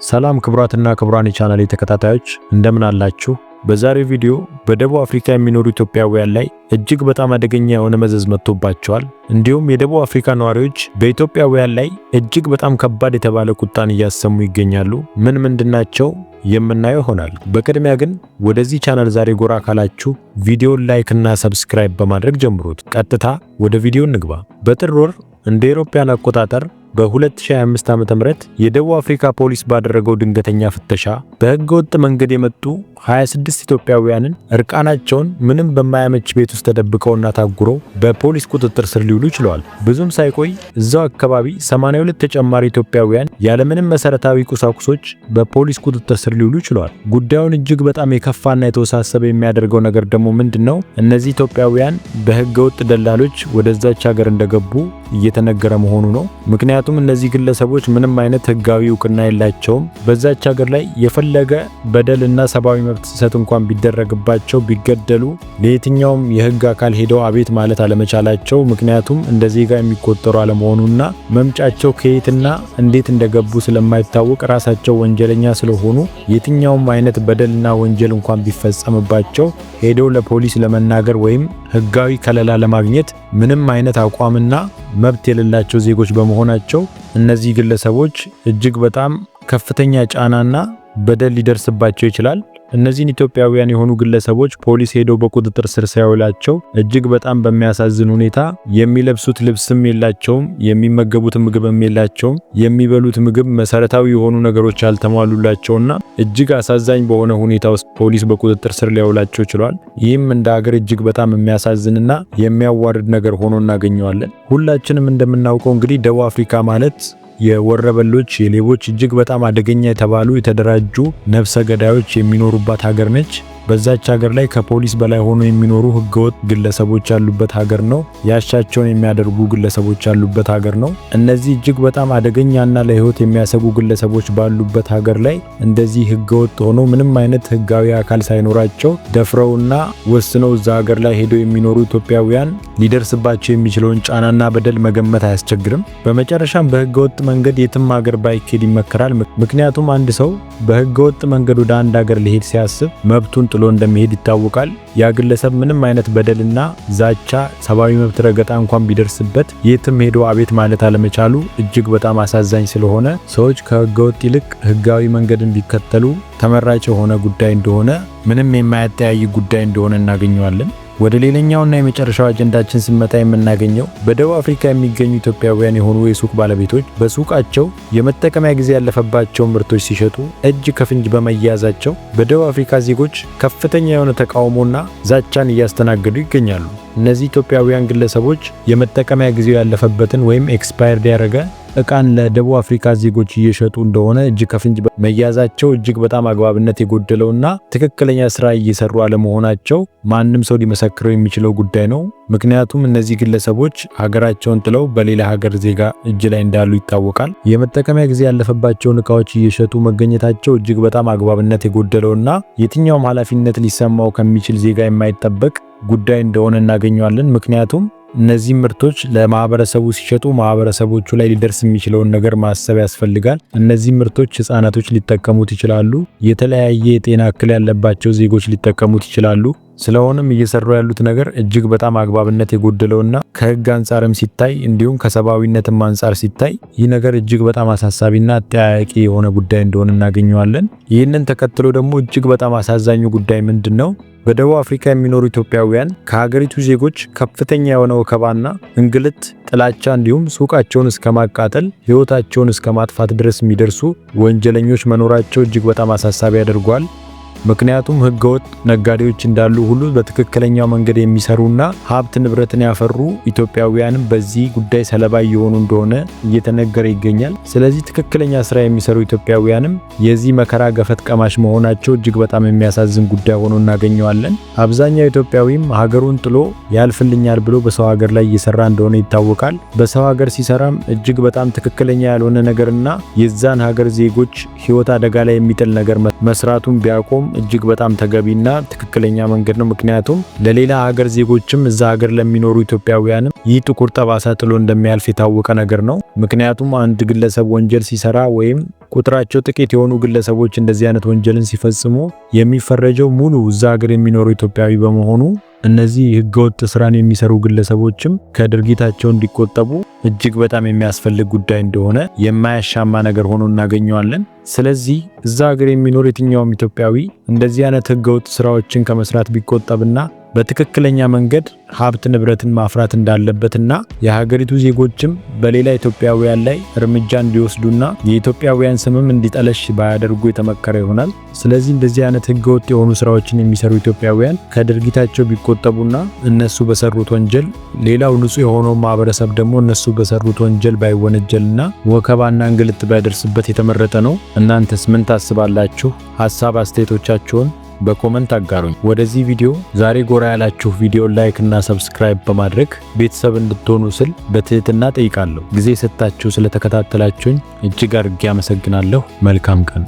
ሰላም ክቡራትና ክቡራን የቻናሌ ተከታታዮች እንደምን አላችሁ? በዛሬው ቪዲዮ በደቡብ አፍሪካ የሚኖሩ ኢትዮጵያውያን ላይ እጅግ በጣም አደገኛ የሆነ መዘዝ መጥቶባቸዋል። እንዲሁም የደቡብ አፍሪካ ነዋሪዎች በኢትዮጵያውያን ላይ እጅግ በጣም ከባድ የተባለ ቁጣን እያሰሙ ይገኛሉ። ምንድናቸው የምናየው ይሆናል። በቅድሚያ ግን ወደዚህ ቻናል ዛሬ ጎራ ካላችሁ ቪዲዮን ላይክ እና ሰብስክራይብ በማድረግ ጀምሩት። ቀጥታ ወደ ቪዲዮ እንግባ። በጥር ወር እንደ አውሮፓውያን አቆጣጠር በ2025 ዓ.ም የደቡብ አፍሪካ ፖሊስ ባደረገው ድንገተኛ ፍተሻ በህገወጥ መንገድ የመጡ 26 ኢትዮጵያውያንን እርቃናቸውን ምንም በማያመች ቤት ውስጥ ተደብቀውና ታጉረው በፖሊስ ቁጥጥር ስር ሊውሉ ችለዋል። ብዙም ሳይቆይ እዛው አካባቢ 82 ተጨማሪ ኢትዮጵያውያን ያለምንም መሰረታዊ ቁሳቁሶች በፖሊስ ቁጥጥር ስር ሊውሉ ችለዋል። ጉዳዩን እጅግ በጣም የከፋና የተወሳሰበ የሚያደርገው ነገር ደግሞ ምንድነው? እነዚህ ኢትዮጵያውያን በህገወጥ ደላሎች ወደዛች ሀገር እንደገቡ እየተነገረ መሆኑ ነው። ምክንያቱም እነዚህ ግለሰቦች ምንም አይነት ህጋዊ እውቅና የላቸውም። በዛች ሀገር ላይ የፈለገ በደልና ሰብአዊ መብት ጥሰት እንኳን ቢደረግባቸው ቢገደሉ ለየትኛውም የህግ አካል ሄደው አቤት ማለት አለመቻላቸው፣ ምክንያቱም እንደ ዜጋ የሚቆጠሩ አለመሆኑና መምጫቸው ከየትና እንዴት እንደገቡ ስለማይታወቅ ራሳቸው ወንጀለኛ ስለሆኑ የትኛውም አይነት በደልና ወንጀል እንኳን ቢፈጸምባቸው ሄደው ለፖሊስ ለመናገር ወይም ህጋዊ ከለላ ለማግኘት ምንም አይነት አቋምና መብት የሌላቸው ዜጎች በመሆናቸው እነዚህ ግለሰቦች እጅግ በጣም ከፍተኛ ጫናና በደል ሊደርስባቸው ይችላል። እነዚህን ኢትዮጵያውያን የሆኑ ግለሰቦች ፖሊስ ሄደው በቁጥጥር ስር ሳይውላቸው እጅግ በጣም በሚያሳዝን ሁኔታ የሚለብሱት ልብስም የላቸውም፣ የሚመገቡት ምግብም የላቸውም። የሚበሉት ምግብ መሰረታዊ የሆኑ ነገሮች ያልተሟሉላቸውና እጅግ አሳዛኝ በሆነ ሁኔታ ውስጥ ፖሊስ በቁጥጥር ስር ሊያውላቸው ችሏል። ይህም እንደ ሀገር እጅግ በጣም የሚያሳዝንና የሚያዋርድ ነገር ሆኖ እናገኘዋለን። ሁላችንም እንደምናውቀው እንግዲህ ደቡብ አፍሪካ ማለት የወረበሎች የሌቦች እጅግ በጣም አደገኛ የተባሉ የተደራጁ ነፍሰ ገዳዮች የሚኖሩባት ሀገር ነች። በዛች ሀገር ላይ ከፖሊስ በላይ ሆኖ የሚኖሩ ህገወጥ ግለሰቦች ያሉበት ሀገር ነው። ያሻቸውን የሚያደርጉ ግለሰቦች ያሉበት ሀገር ነው። እነዚህ እጅግ በጣም አደገኛና ለህይወት የሚያሰጉ ግለሰቦች ባሉበት ሀገር ላይ እንደዚህ ህገወጥ ሆኖ ምንም አይነት ህጋዊ አካል ሳይኖራቸው ደፍረውና ወስነው እዛ ሀገር ላይ ሄደው የሚኖሩ ኢትዮጵያውያን ሊደርስባቸው የሚችለውን ጫናና በደል መገመት አያስቸግርም። በመጨረሻም በህገወጥ መንገድ የትም ሀገር ባይኬድ ይመከራል። ምክንያቱም አንድ ሰው በህገወጥ መንገድ ወደ አንድ ሀገር ሊሄድ ሲያስብ መብቱን ጥሎ እንደሚሄድ ይታወቃል። ያ ግለሰብ ምንም አይነት በደልና ዛቻ፣ ሰብአዊ መብት ረገጣ እንኳን ቢደርስበት የትም ሄዶ አቤት ማለት አለመቻሉ እጅግ በጣም አሳዛኝ ስለሆነ ሰዎች ከህገወጥ ይልቅ ህጋዊ መንገድን ቢከተሉ ተመራጭ የሆነ ጉዳይ እንደሆነ ምንም የማያጠያይቅ ጉዳይ እንደሆነ እናገኘዋለን። ወደ ሌላኛውና የመጨረሻው አጀንዳችን ስንመጣ የምናገኘው በደቡብ አፍሪካ የሚገኙ ኢትዮጵያውያን የሆኑ የሱቅ ባለቤቶች በሱቃቸው የመጠቀሚያ ጊዜ ያለፈባቸው ምርቶች ሲሸጡ እጅ ከፍንጅ በመያዛቸው በደቡብ አፍሪካ ዜጎች ከፍተኛ የሆነ ተቃውሞና ዛቻን እያስተናገዱ ይገኛሉ። እነዚህ ኢትዮጵያውያን ግለሰቦች የመጠቀሚያ ጊዜው ያለፈበትን ወይም ኤክስፓየርድ ያደረገ እቃን ለደቡብ አፍሪካ ዜጎች እየሸጡ እንደሆነ እጅ ከፍንጅ መያዛቸው እጅግ በጣም አግባብነት የጎደለውና ትክክለኛ ስራ እየሰሩ አለመሆናቸው ማንም ሰው ሊመሰክረው የሚችለው ጉዳይ ነው። ምክንያቱም እነዚህ ግለሰቦች ሀገራቸውን ጥለው በሌላ ሀገር ዜጋ እጅ ላይ እንዳሉ ይታወቃል። የመጠቀሚያ ጊዜ ያለፈባቸውን እቃዎች እየሸጡ መገኘታቸው እጅግ በጣም አግባብነት የጎደለውና የትኛውም ኃላፊነት ሊሰማው ከሚችል ዜጋ የማይጠበቅ ጉዳይ እንደሆነ እናገኘዋለን። ምክንያቱም እነዚህ ምርቶች ለማህበረሰቡ ሲሸጡ ማህበረሰቦቹ ላይ ሊደርስ የሚችለውን ነገር ማሰብ ያስፈልጋል። እነዚህ ምርቶች ህፃናቶች ሊጠቀሙት ይችላሉ። የተለያየ የጤና እክል ያለባቸው ዜጎች ሊጠቀሙት ይችላሉ። ስለሆነም እየሰሩ ያሉት ነገር እጅግ በጣም አግባብነት የጎደለውና ከህግ አንጻርም ሲታይ እንዲሁም ከሰብአዊነትም አንጻር ሲታይ ይህ ነገር እጅግ በጣም አሳሳቢና አጠያያቂ የሆነ ጉዳይ እንደሆነ እናገኘዋለን። ይህንን ተከትሎ ደግሞ እጅግ በጣም አሳዛኙ ጉዳይ ምንድነው? በደቡብ አፍሪካ የሚኖሩ ኢትዮጵያውያን ከሀገሪቱ ዜጎች ከፍተኛ የሆነ ወከባና እንግልት፣ ጥላቻ እንዲሁም ሱቃቸውን እስከ ማቃጠል፣ ህይወታቸውን እስከ ማጥፋት ድረስ የሚደርሱ ወንጀለኞች መኖራቸው እጅግ በጣም አሳሳቢ ያደርገዋል። ምክንያቱም ህገወጥ ነጋዴዎች እንዳሉ ሁሉ በትክክለኛው መንገድ የሚሰሩና ሀብት ንብረትን ያፈሩ ኢትዮጵያውያንም በዚህ ጉዳይ ሰለባ የሆኑ እንደሆነ እየተነገረ ይገኛል። ስለዚህ ትክክለኛ ስራ የሚሰሩ ኢትዮጵያውያንም የዚህ መከራ ገፈት ቀማሽ መሆናቸው እጅግ በጣም የሚያሳዝን ጉዳይ ሆኖ እናገኘዋለን። አብዛኛው ኢትዮጵያዊም ሀገሩን ጥሎ ያልፍልኛል ብሎ በሰው ሀገር ላይ እየሰራ እንደሆነ ይታወቃል። በሰው ሀገር ሲሰራም እጅግ በጣም ትክክለኛ ያልሆነ ነገርና የዛን ሀገር ዜጎች ህይወት አደጋ ላይ የሚጥል ነገር መስራቱን ቢያቆም እጅግ በጣም ተገቢና ትክክለኛ መንገድ ነው። ምክንያቱም ለሌላ ሀገር ዜጎችም እዛ ሀገር ለሚኖሩ ኢትዮጵያውያንም ይህ ጥቁር ጠባሳ ጥሎ እንደሚያልፍ የታወቀ ነገር ነው። ምክንያቱም አንድ ግለሰብ ወንጀል ሲሰራ ወይም ቁጥራቸው ጥቂት የሆኑ ግለሰቦች እንደዚህ አይነት ወንጀልን ሲፈጽሙ የሚፈረጀው ሙሉ እዛ ሀገር የሚኖሩ ኢትዮጵያዊ በመሆኑ እነዚህ ህገወጥ ስራን የሚሰሩ ግለሰቦችም ከድርጊታቸው እንዲቆጠቡ እጅግ በጣም የሚያስፈልግ ጉዳይ እንደሆነ የማያሻማ ነገር ሆኖ እናገኘዋለን። ስለዚህ እዛ ሀገር የሚኖር የትኛውም ኢትዮጵያዊ እንደዚህ አይነት ህገወጥ ስራዎችን ከመስራት ቢቆጠብና በትክክለኛ መንገድ ሀብት ንብረትን ማፍራት እንዳለበትና የሀገሪቱ ዜጎችም በሌላ ኢትዮጵያውያን ላይ እርምጃ እንዲወስዱና የኢትዮጵያውያን ስምም እንዲጠለሽ ባያደርጉ የተመከረ ይሆናል። ስለዚህ እንደዚህ አይነት ህገወጥ የሆኑ ስራዎችን የሚሰሩ ኢትዮጵያውያን ከድርጊታቸው ቢቆጠቡና እነሱ በሰሩት ወንጀል ሌላው ንጹህ የሆነው ማህበረሰብ ደግሞ እነሱ በሰሩት ወንጀል ባይወነጀልና ወከባና እንግልት ባይደርስበት የተመረጠ ነው። እናንተስ ምን ታስባላችሁ? ሐሳብ አስተያየቶቻችሁን በኮመንት አጋሩኝ። ወደዚህ ቪዲዮ ዛሬ ጎራ ያላችሁ ቪዲዮ ላይክ እና ሰብስክራይብ በማድረግ ቤተሰብ እንድትሆኑ ስል በትህትና ጠይቃለሁ። ጊዜ ሰጣችሁ ስለተከታተላችሁኝ እጅግ አድርጌ አመሰግናለሁ። መልካም ቀን